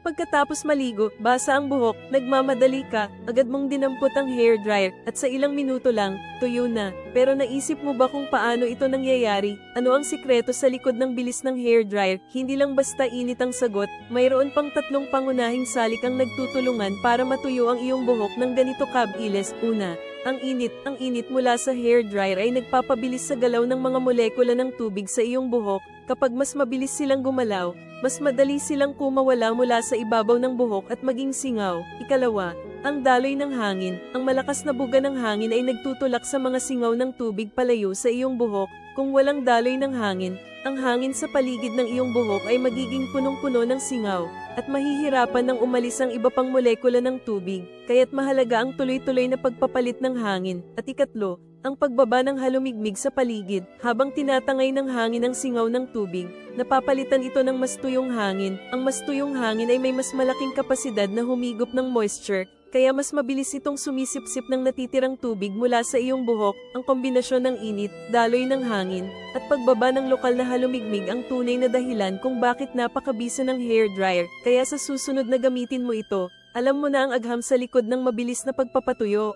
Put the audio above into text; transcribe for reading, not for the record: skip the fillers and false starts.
Pagkatapos maligo, basa ang buhok, nagmamadali ka, agad mong dinampot ang hairdryer, at sa ilang minuto lang, tuyo na. Pero naisip mo ba kung paano ito nangyayari? Ano ang sikreto sa likod ng bilis ng hairdryer? Hindi lang basta init ang sagot, mayroon pang 3 pangunahing salik ang nagtutulungan para matuyo ang iyong buhok ng ganito kabilis. Una, ang init mula sa hairdryer ay nagpapabilis sa galaw ng mga molekula ng tubig sa iyong buhok. Kapag mas mabilis silang gumalaw, mas madali silang kumawala mula sa ibabaw ng buhok at maging singaw. Ikalawa, ang daloy ng hangin. Ang malakas na buga ng hangin ay nagtutulak sa mga singaw ng tubig palayo sa iyong buhok. Kung walang daloy ng hangin, ang hangin sa paligid ng iyong buhok ay magiging punong-puno ng singaw, at mahihirapan ng umalis ang iba pang molekula ng tubig, kaya't mahalaga ang tuloy-tuloy na pagpapalit ng hangin. At ikatlo, ang pagbaba ng halumigmig sa paligid. Habang tinatangay ng hangin ang singaw ng tubig, napapalitan ito ng mas tuyong hangin. Ang mas tuyong hangin ay may mas malaking kapasidad na humigop ng moisture, kaya mas mabilis itong sumisipsip ng natitirang tubig mula sa iyong buhok. Ang kombinasyon ng init, daloy ng hangin, at pagbaba ng lokal na halumigmig ang tunay na dahilan kung bakit napakabisa ng hairdryer. Kaya sa susunod na gamitin mo ito, alam mo na ang agham sa likod ng mabilis na pagpapatuyo.